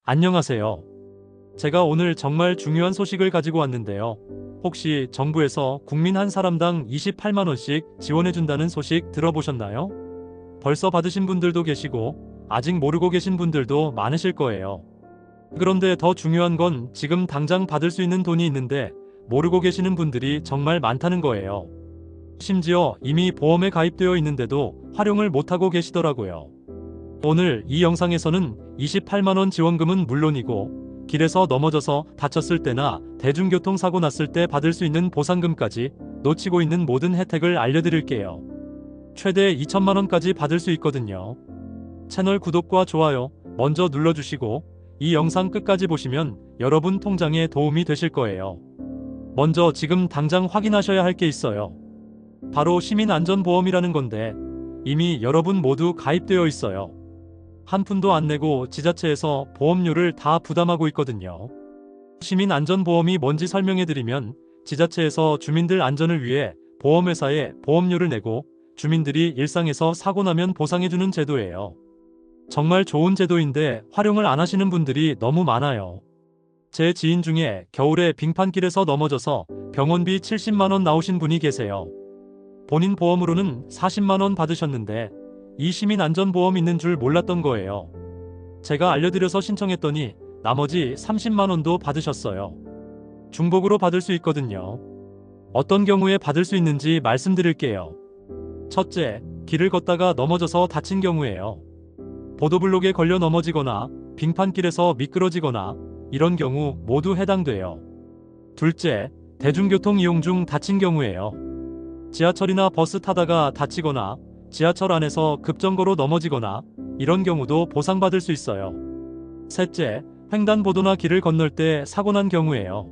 안녕하세요. 제가 오늘 정말 중요한 소식을 가지고 왔는데요. 혹시 정부에서 국민 한 사람당 28만 원씩 지원해준다는 소식 들어보셨나요? 벌써 받으신 분들도 계시고, 아직 모르고 계신 분들도 많으실 거예요. 그런데 더 중요한 건 지금 당장 받을 수 있는 돈이 있는데, 모르고 계시는 분들이 정말 많다는 거예요. 심지어 이미 보험에 가입되어 있는데도 활용을 못하고 계시더라고요. 오늘 이 영상에서는 28만 원 지원금은 물론이고 길에서 넘어져서 다쳤을 때나 대중교통사고 났을 때 받을 수 있는 보상금까지 놓치고 있는 모든 혜택을 알려드릴게요. 최대 2천만 원까지 받을 수 있거든요. 채널 구독과 좋아요 먼저 눌러주시고 이 영상 끝까지 보시면 여러분 통장에 도움이 되실 거예요. 먼저 지금 당장 확인하셔야 할 게 있어요. 바로 시민안전보험이라는 건데 이미 여러분 모두 가입되어 있어요. 한 푼도 안 내고 지자체에서 보험료를 다 부담하고 있거든요. 시민안전보험이 뭔지 설명해드리면 지자체에서 주민들 안전을 위해 보험회사에 보험료를 내고 주민들이 일상에서 사고 나면 보상해주는 제도예요. 정말 좋은 제도인데 활용을 안 하시는 분들이 너무 많아요. 제 지인 중에 겨울에 빙판길에서 넘어져서 병원비 70만 원 나오신 분이 계세요. 본인 보험으로는 40만 원 받으셨는데 이 시민안전보험 있는 줄 몰랐던 거예요. 제가 알려드려서 신청했더니 나머지 30만 원도 받으셨어요. 중복으로 받을 수 있거든요. 어떤 경우에 받을 수 있는지 말씀드릴게요. 첫째, 길을 걷다가 넘어져서 다친 경우예요. 보도블록에 걸려 넘어지거나 빙판길에서 미끄러지거나 이런 경우 모두 해당돼요. 둘째, 대중교통 이용 중 다친 경우예요. 지하철이나 버스 타다가 다치거나 지하철 안에서 급정거로 넘어지거나 이런 경우도 보상받을 수 있어요. 셋째, 횡단보도나 길을 건널 때 사고 난 경우예요.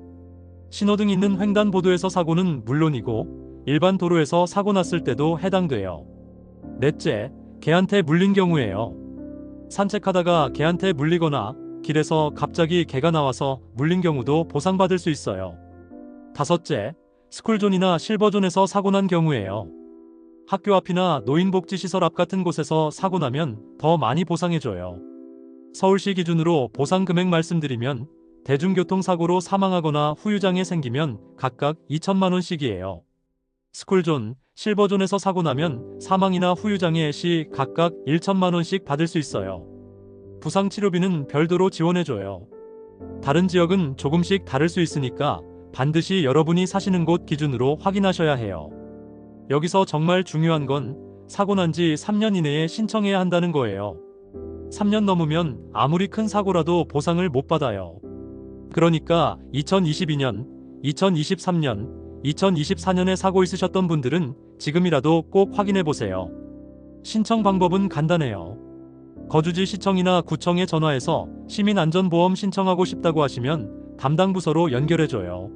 신호등 있는 횡단보도에서 사고는 물론이고 일반 도로에서 사고 났을 때도 해당돼요. 넷째, 개한테 물린 경우예요. 산책하다가 개한테 물리거나 길에서 갑자기 개가 나와서 물린 경우도 보상받을 수 있어요. 다섯째, 스쿨존이나 실버존에서 사고 난 경우예요. 학교 앞이나 노인복지시설 앞 같은 곳에서 사고 나면 더 많이 보상해줘요. 서울시 기준으로 보상 금액 말씀드리면 대중교통사고로 사망하거나 후유장애 생기면 각각 2천만 원씩이에요. 스쿨존, 실버존에서 사고 나면 사망이나 후유장애 시 각각 1천만 원씩 받을 수 있어요. 부상치료비는 별도로 지원해줘요. 다른 지역은 조금씩 다를 수 있으니까 반드시 여러분이 사시는 곳 기준으로 확인하셔야 해요. 여기서 정말 중요한 건 사고 난 지 3년 이내에 신청해야 한다는 거예요. 3년 넘으면 아무리 큰 사고라도 보상을 못 받아요. 그러니까 2022년, 2023년, 2024년에 사고 있으셨던 분들은 지금이라도 꼭 확인해 보세요. 신청 방법은 간단해요. 거주지 시청이나 구청에 전화해서 시민안전보험 신청하고 싶다고 하시면 담당 부서로 연결해줘요.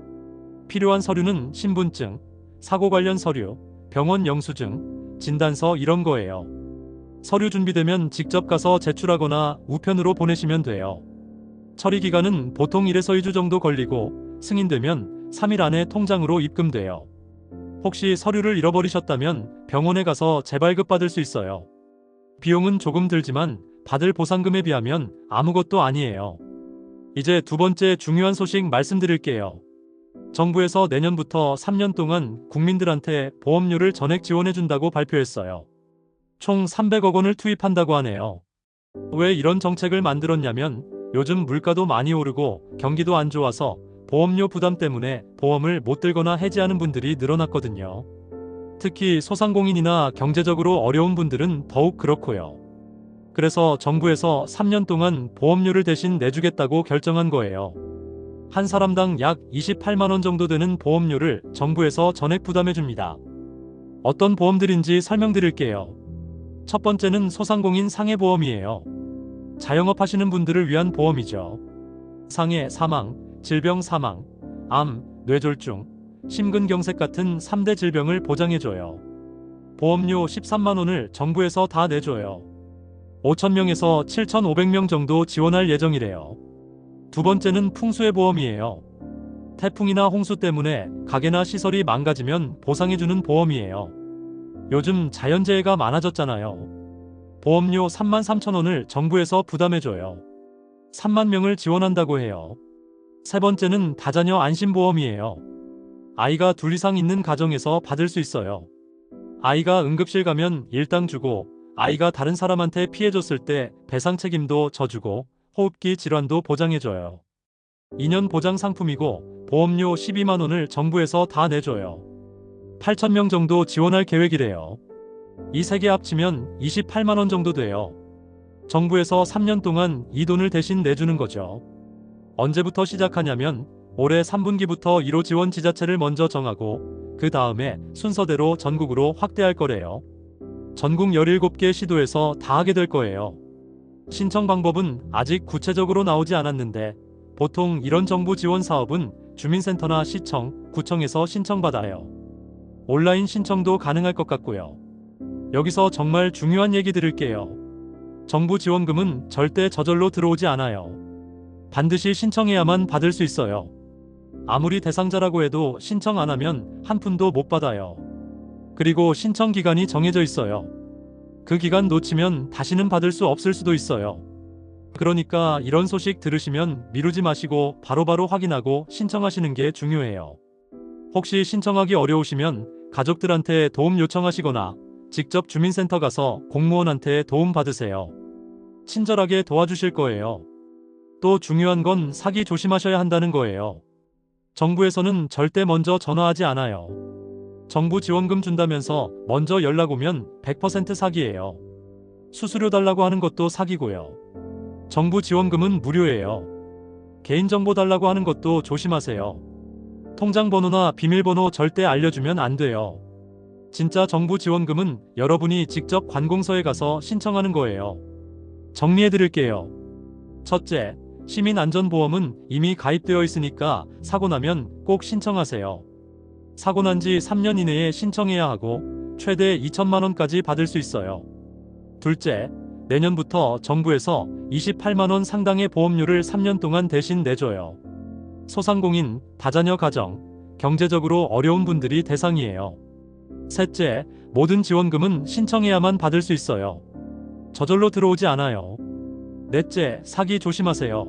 필요한 서류는 신분증, 사고 관련 서류, 병원 영수증, 진단서 이런 거예요. 서류 준비되면 직접 가서 제출하거나 우편으로 보내시면 돼요. 처리 기간은 보통 1에서 2주 정도 걸리고 승인되면 3일 안에 통장으로 입금돼요. 혹시 서류를 잃어버리셨다면 병원에 가서 재발급 받을 수 있어요. 비용은 조금 들지만 받을 보상금에 비하면 아무것도 아니에요. 이제 두 번째 중요한 소식 말씀드릴게요. 정부에서 내년부터 3년 동안 국민들한테 보험료를 전액 지원해준다고 발표했어요. 총 300억 원을 투입한다고 하네요. 왜 이런 정책을 만들었냐면 요즘 물가도 많이 오르고 경기도 안 좋아서 보험료 부담 때문에 보험을 못 들거나 해지하는 분들이 늘어났거든요. 특히 소상공인이나 경제적으로 어려운 분들은 더욱 그렇고요. 그래서 정부에서 3년 동안 보험료를 대신 내주겠다고 결정한 거예요. 한 사람당 약 28만 원 정도 되는 보험료를 정부에서 전액 부담해줍니다. 어떤 보험들인지 설명드릴게요. 첫 번째는 소상공인 상해보험이에요. 자영업 하시는 분들을 위한 보험이죠. 상해, 사망, 질병 사망, 암, 뇌졸중, 심근경색 같은 3대 질병을 보장해줘요. 보험료 13만 원을 정부에서 다 내줘요. 5,000명에서 7,500명 정도 지원할 예정이래요. 두 번째는 풍수해 보험이에요. 태풍이나 홍수 때문에 가게나 시설이 망가지면 보상해주는 보험이에요. 요즘 자연재해가 많아졌잖아요. 보험료 33,000원을 정부에서 부담해줘요. 3만 명을 지원한다고 해요. 세 번째는 다자녀 안심보험이에요. 아이가 둘 이상 있는 가정에서 받을 수 있어요. 아이가 응급실 가면 일당 주고, 아이가 다른 사람한테 피해줬을 때 배상 책임도 져주고, 호흡기 질환도 보장해줘요. 2년 보장 상품이고 보험료 12만 원을 정부에서 다 내줘요. 8천 명 정도 지원할 계획이래요. 이 세 개 합치면 28만 원 정도 돼요. 정부에서 3년 동안 이 돈을 대신 내주는 거죠. 언제부터 시작하냐면 올해 3분기부터 1호 지원 지자체를 먼저 정하고 그 다음에 순서대로 전국으로 확대할 거래요. 전국 17개 시도에서 다 하게 될 거예요. 신청 방법은 아직 구체적으로 나오지 않았는데 보통 이런 정부 지원 사업은 주민센터나 시청, 구청에서 신청받아요. 온라인 신청도 가능할 것 같고요. 여기서 정말 중요한 얘기 드릴게요. 정부 지원금은 절대 저절로 들어오지 않아요. 반드시 신청해야만 받을 수 있어요. 아무리 대상자라고 해도 신청 안 하면 한 푼도 못 받아요. 그리고 신청 기간이 정해져 있어요. 그 기간 놓치면 다시는 받을 수 없을 수도 있어요. 그러니까 이런 소식 들으시면 미루지 마시고 바로바로 확인하고 신청하시는 게 중요해요. 혹시 신청하기 어려우시면 가족들한테 도움 요청하시거나 직접 주민센터 가서 공무원한테 도움 받으세요. 친절하게 도와주실 거예요. 또 중요한 건 사기 조심하셔야 한다는 거예요. 정부에서는 절대 먼저 전화하지 않아요. 정부 지원금 준다면서 먼저 연락 오면 100% 사기예요. 수수료 달라고 하는 것도 사기고요. 정부 지원금은 무료예요. 개인정보 달라고 하는 것도 조심하세요. 통장 번호나 비밀번호 절대 알려주면 안 돼요. 진짜 정부 지원금은 여러분이 직접 관공서에 가서 신청하는 거예요. 정리해드릴게요. 첫째, 시민안전보험은 이미 가입되어 있으니까 사고 나면 꼭 신청하세요. 사고 난 지 3년 이내에 신청해야 하고 최대 2천만 원까지 받을 수 있어요. 둘째, 내년부터 정부에서 28만 원 상당의 보험료를 3년 동안 대신 내줘요. 소상공인, 다자녀 가정, 경제적으로 어려운 분들이 대상이에요. 셋째, 모든 지원금은 신청해야만 받을 수 있어요. 저절로 들어오지 않아요. 넷째, 사기 조심하세요.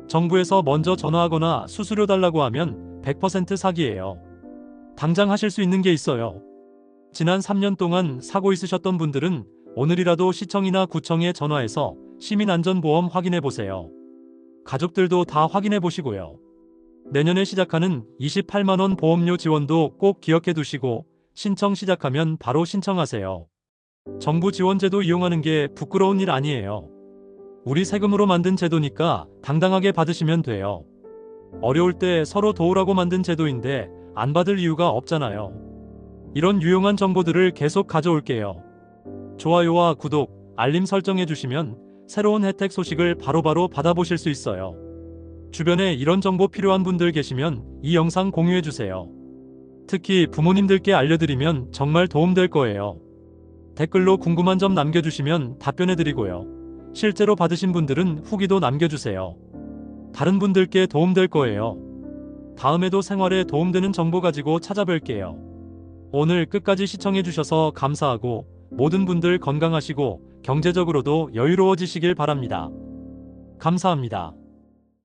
정부에서 먼저 전화하거나 수수료 달라고 하면 100% 사기예요. 당장 하실 수 있는 게 있어요. 지난 3년 동안 사고 있으셨던 분들은 오늘이라도 시청이나 구청에 전화해서 시민안전보험 확인해 보세요. 가족들도 다 확인해 보시고요. 내년에 시작하는 28만 원 보험료 지원도 꼭 기억해 두시고 신청 시작하면 바로 신청하세요. 정부 지원제도 이용하는 게 부끄러운 일 아니에요. 우리 세금으로 만든 제도니까 당당하게 받으시면 돼요. 어려울 때 서로 도우라고 만든 제도인데 안 받을 이유가 없잖아요. 이런 유용한 정보들을 계속 가져올게요. 좋아요와 구독, 알림 설정해 주시면 새로운 혜택 소식을 바로바로 받아보실 수 있어요. 주변에 이런 정보 필요한 분들 계시면 이 영상 공유해 주세요. 특히 부모님들께 알려드리면 정말 도움될 거예요. 댓글로 궁금한 점 남겨주시면 답변해 드리고요. 실제로 받으신 분들은 후기도 남겨주세요. 다른 분들께 도움될 거예요. 다음에도 생활에 도움되는 정보 가지고 찾아뵐게요. 오늘 끝까지 시청해주셔서 감사하고 모든 분들 건강하시고 경제적으로도 여유로워지시길 바랍니다. 감사합니다.